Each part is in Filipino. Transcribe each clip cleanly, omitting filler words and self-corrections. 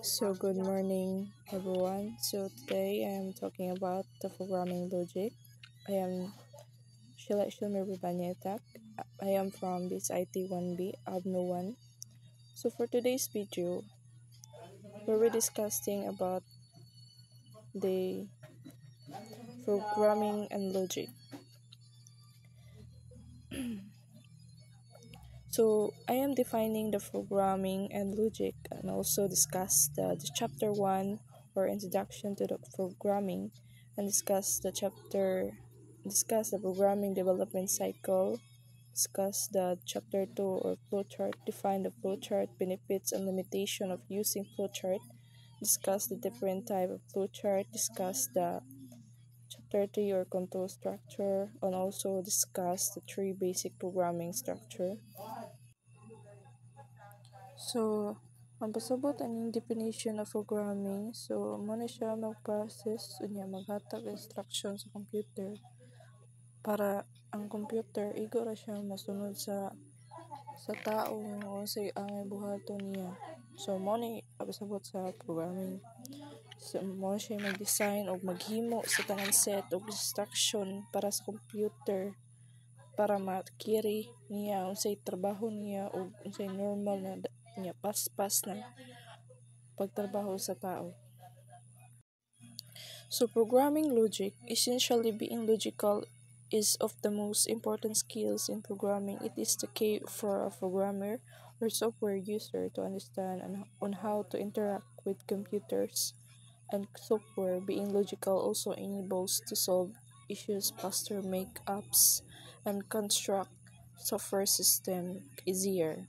So good morning everyone. So today I am talking about the programming logic. I am Sheila Shilmer Banyetak. I am from this IT 1B ABNO 1. So for today's video, we're discussing about the programming and logic. So I am defining the programming and logic and also discuss the chapter 1 or introduction to the programming and discuss the programming development cycle, discuss the chapter 2 or flowchart, define the flowchart, benefits and limitation of using flowchart, discuss the different type of flowchart, discuss the chapter 3 or control structure, and also discuss the three basic programming structure. So, ang pasabot aning definition of programming, so muna siya mag-process unya maghatag instruction sa computer para ang computer igo ra siya masunod sa tao o sa ang buhaton niya. So mo ni pasabot sa programming. So mo siya mag-design o maghimo sa tanang set og instruction para sa computer para ma-carry niya unsay trabaho niya o unsay normal na niya paspas na pagtrabaho sa tao. So programming logic, essentially being logical, is of the most important skills in programming. It is the key for a programmer or software user to understand on how to interact with computers and software. Being logical also enables to solve issues faster, make apps, and construct software system easier.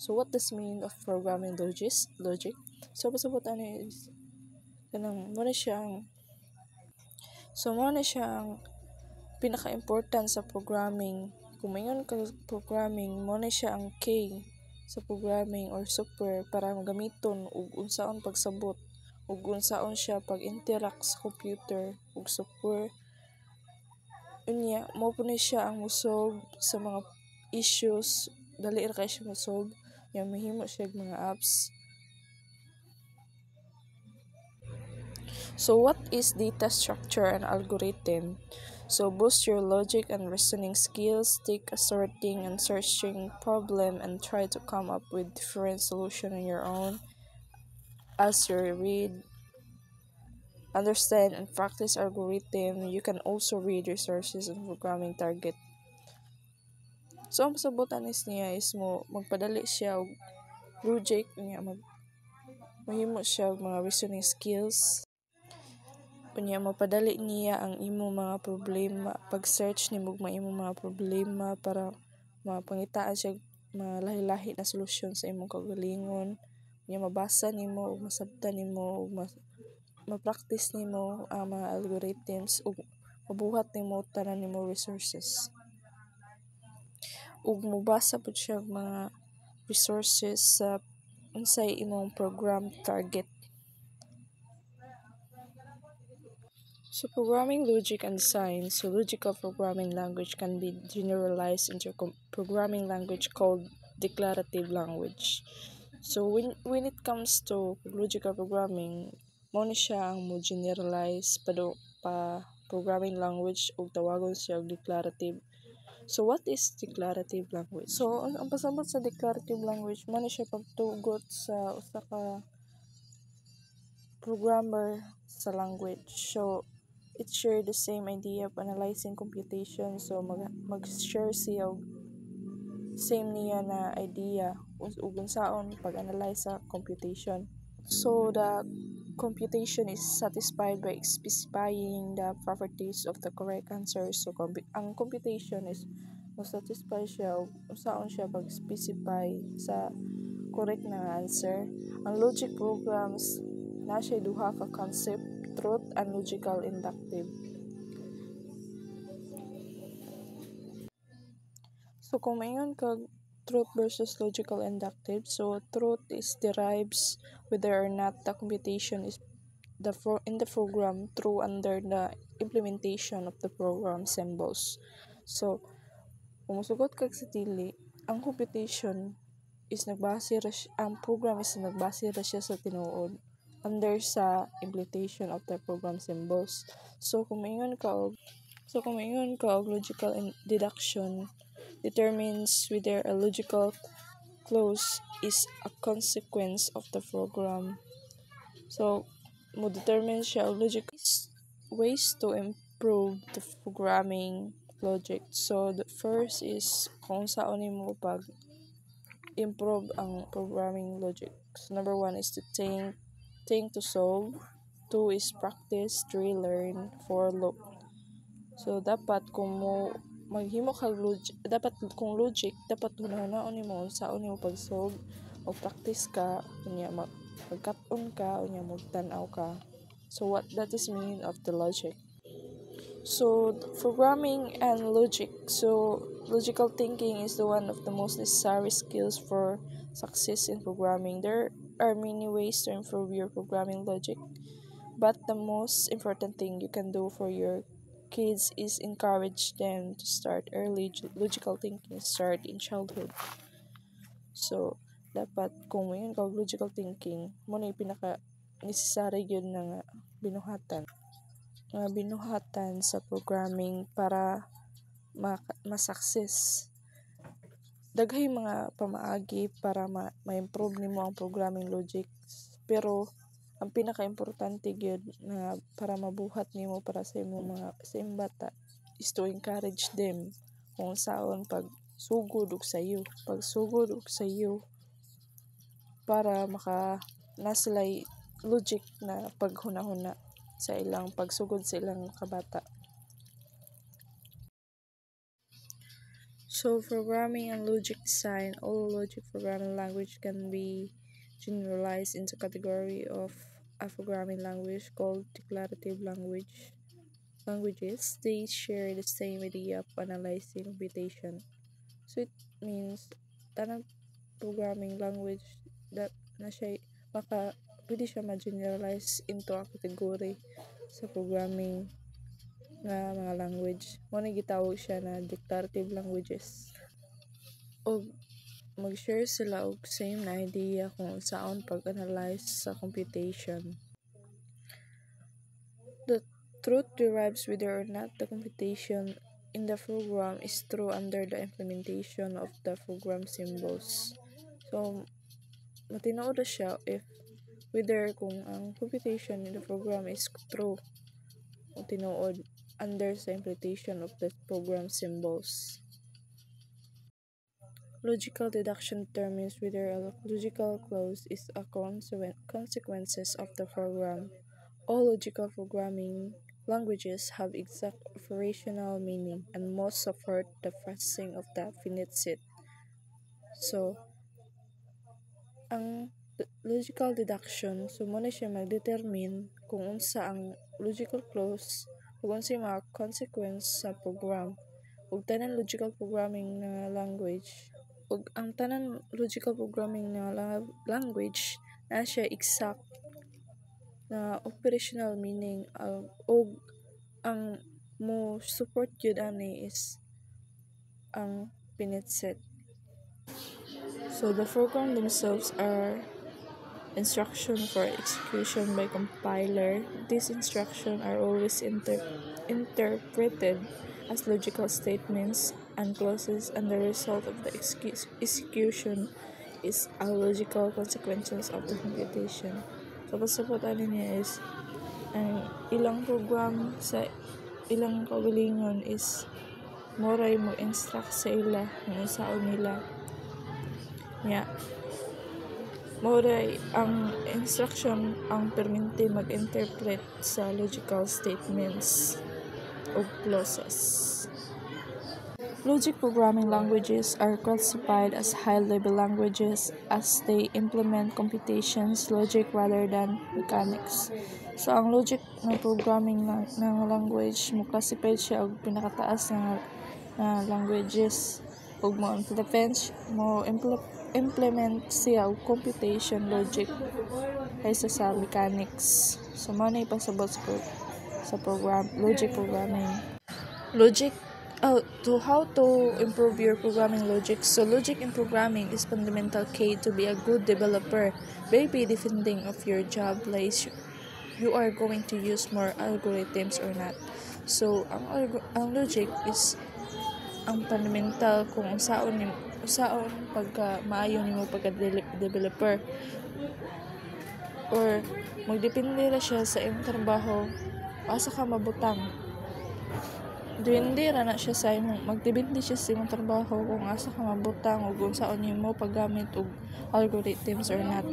So what does mean of programming logic? So pasabot ano is kanang mo na siyang pinaka-important sa programming. Kung mayon ka programming, mo na siya ang key sa programming or software para magamiton ug unsaon pagsabot ug unsaon siya pag-interact sa computer ug software. Unya, mo po ni siya ang mosolve sa mga issues, dali ra kay siya mosolve, nya mahimo siya mga apps. So what is data structure and algorithm? So boost your logic and reasoning skills, take a sorting and searching problem and try to come up with different solution on your own. As you read, understand and practice algorithm, you can also read resources and programming target. So ang pasabutan niya is mo magpadali siya og logic niya mahimo siya og mga reasoning skills. Unya mapadali niya ang imo mga problema pag-search nimo mga imo mga problema para mapangitaan siya malahi-lahi na solusyon sa imong kaugalingon. Unya mabasa nimo ug masabtan nimo ug ma-practice nimo ang mga algorithms ug mabuhat nimo tanan nimo resources. Ug mobasa pud siya mga resources sa unsay imong program target. So programming logic and design. So logical programming language can be generalized into a programming language called declarative language. So when it comes to logical programming, mo ni siya ang mo generalize pa programming language ug tawagon siya og declarative. So what is declarative language? So ang pasabot sa declarative language mo ni siya pagtugot sa usa ka programmer sa language. So it share the same idea of analyzing computation. So mag-share siya og same niya na idea ug unsaon pag-analyze sa computation. So the computation is satisfied by specifying the properties of the correct answer. So ang computation is mo-satisfy siya og unsaon siya pag-specify sa correct na answer. Ang logic programs na siya duha ka concept, truth and logical inductive. So kung mayon kag truth versus logical inductive, so truth is derives whether or not the computation is in the program true under the implementation of the program symbols. So kung musugot kag sa dili, ang computation ang program is nagbase ra siya sa tinuod under sa implementation of the program symbols. So kung maingon ka og logical deduction determines whether a logical clause is a consequence of the program. So mo determine siya og logical ways to improve the programming logic. So the first is kung saan nimo pag improve ang programming logic. So number 1 is to think to solve. 2 is practice. 3 learn. 4 look. So dapat kung mo maghimo kag logic, dapat kung logic dapat hunahunaon nimo unsaon nimo pag-solve o practice ka unya magkat-on ka unya magtan-aw ka. So what that is mean of the logic. So programming and logic. So logical thinking is the one of the most necessary skills for success in programming. There are many ways to improve your programming logic, but the most important thing you can do for your kids is encourage them to start early. Logical thinking start in childhood. So dapat kung mayroon ka logical thinking, mo na yung pinaka necessary yun na nga binuhatan sa programming para ma-success. Daghay mga pamaagi para ma-improve nimo ang programming logic, pero ang pinaka-importante gyud na para mabuhat nimo para sa imong imong bata is to encourage them kung saon pagsugod og sayo para naslay logic na paghuna-huna sa ilang pagsugod sa ilang kabata. So programming and logic design. All logic programming language can be generalized into category of a programming language called declarative languages. They share the same idea of analyzing computation. So it means tanang programming language that na siya pwede siya ma-generalize into a category sa programming nga mga language. Muna gitawag siya na declarative languages. O mag-share sila og same na idea kung saan pag-analyze sa computation. The truth derives whether or not the computation in the program is true under the implementation of the program symbols. So matinood siya if whether kung ang computation in the program is true o tinuod under sa implementation of the program symbols. Logical deduction determines whether a logical clause is a consequences of the program. All logical programming languages have exact operational meaning and most support the processing of the finite set. So ang logical deduction, so muna siya mag-determine kung unsa ang logical clause ug unsa mga consequence sa program ug tanan logical programming na language ug ang tanan logical programming na language na siya exact na operational meaning ug ang mo support yun ani is ang finite set. So the program themselves are instruction for execution by compiler. These instructions are always interpreted as logical statements and clauses, and the result of the execution is a logical consequences of the computation. So pasabutan niya is ang ilang program sa ilang kaugalingon is moray mo instruct sa ila kung saan nila moray ang instruction ang perminti mag-interpret sa logical statements o clauses. Logic programming languages are classified as high-level languages as they implement computations logic rather than mechanics. So ang logic ng programming ng language mo classified siya og pinakataas na languages ug mo implement siya og computation logic kaysa sa mechanics. So mao na ipasabot sa logic programming. Logic To how to improve your programming logic. So logic in programming is fundamental key to be a good developer. Maybe depending of your job lies you are going to use more algorithms or not. So ang logic is ang fundamental kung usaon pagka maayo nimo pagka developer, or magdepende ra siya sa imong trabaho asa ka mabutang. Depende ra na siya sa imong magdepende siya sa imong trabaho kung asa ka mabutang ug unsaon nimo paggamit og algorithms or not.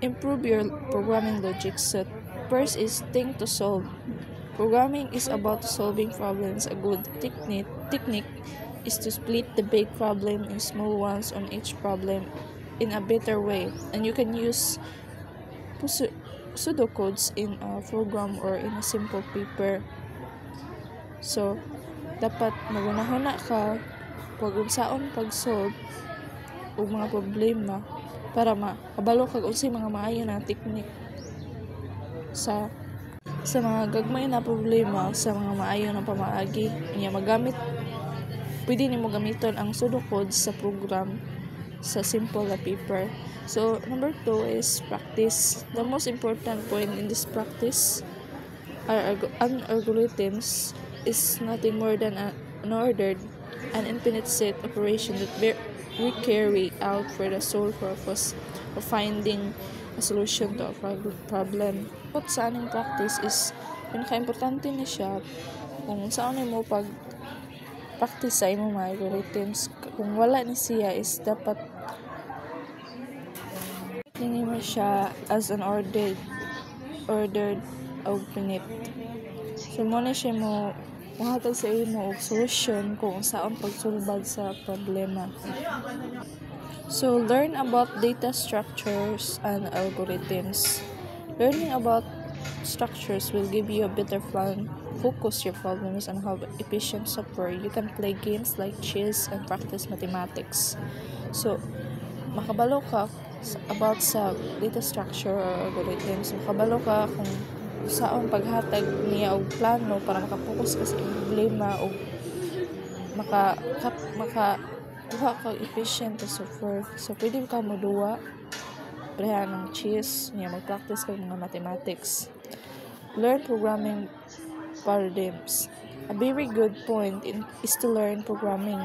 Improve your programming logic. So first is think to solve. Programming is about solving problems. A good technique is to split the big problem in small ones on each problem in a better way, and you can use pseudocodes in a program or in a simple paper. So dapat magunahuna ka pag unsaon pag-solve og mga problema para makabalo kag unsay mga maayo na technique sa mga gagmay na problema, sa mga maayo na pamaagi niya pwede nimo gamiton ang pseudocodes sa program sa simple na paper. So number 2 is practice. The most important point in this practice are algorithms is nothing more than an ordered and infinite set operation that we carry out for the sole purpose of finding a solution to a problem. But sa aning practice is pinaka-importante na siya kung saan mo pag-practice sa imong mga algorithms. Kung wala ni siya is dapat hindi mo siya as an ordered o finite. So mo na siya mo mahatag sa imo og solusyon kung saan pagsulbad sa problema. So learn about data structures and algorithms. Learning about structures will give you a better plan, focus your problems, and have efficient software. You can play games like chess and practice mathematics. So makabalo ka about sa data structure or algorithms. Makabalo ka kung saan paghatag niya og plano para makapokus ka sa problema o makakuha ka efficient na software. So pwede ka moduwa prehan ng chess niya, mag-practice ka mga mathematics. Learn programming paradigms. A very good point is to learn programming.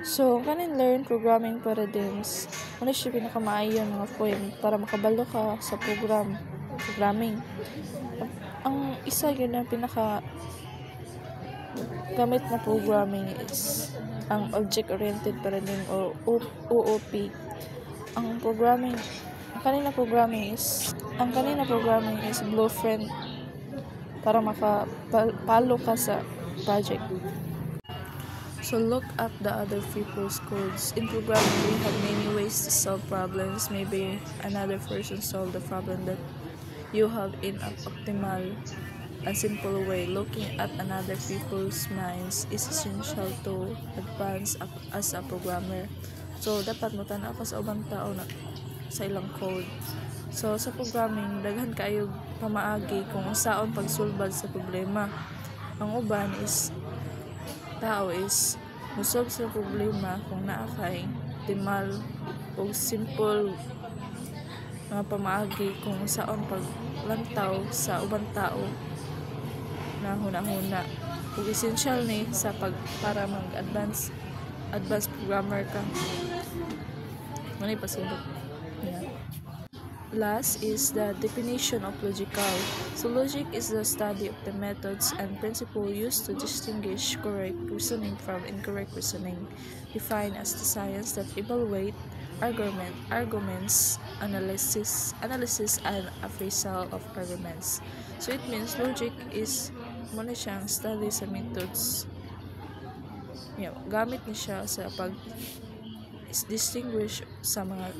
So kanin learn programming paradigms, ano siya pinakamaayo mga point para makabalo ka sa programming. Ang isa yun ang pinaka gamit na programming is ang object-oriented paradigm o OOP. Ang kanina programming is blueprint para makapalo ka sa project. So look at the other people's codes. In programming, we have many ways to solve problems. Maybe another person solved the problem that you have in an optimal and simple way. Looking at another people's minds is essential to advance as a programmer. So dapat mo tanaw ka sa ubang tao na sa ilang code. So sa programming, daghan kayo pamaagi kung saan pagsulbad sa problema. Ang uban is tao is musolve sa problema kung naa kay timal o simple mga pamaagi kung saan paglantaw sa ubang tao na hunahuna. Ug essential ni sa para mag-advance programmer ka. Manay pasulot. Yeah. Last is the definition of logical. So logic is the study of the methods and principles used to distinguish correct reasoning from incorrect reasoning, defined as the science that evaluates arguments, analysis and appraisal of arguments. So it means logic is muna siyang study sa methods. Gamit ni siya sa distinguish sa mga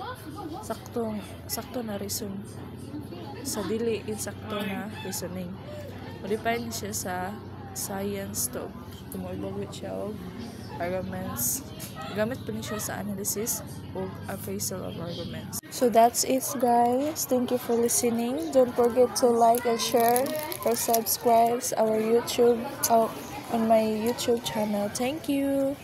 sakto na reason sa dili insakto na reasoning. Modifine siya sa science to evaluate siya og arguments. Gamit pa niya sa analysis o appraisal of arguments. So that's it, guys. Thank you for listening. Don't forget to like and share or subscribe our YouTube on my YouTube channel. Thank you.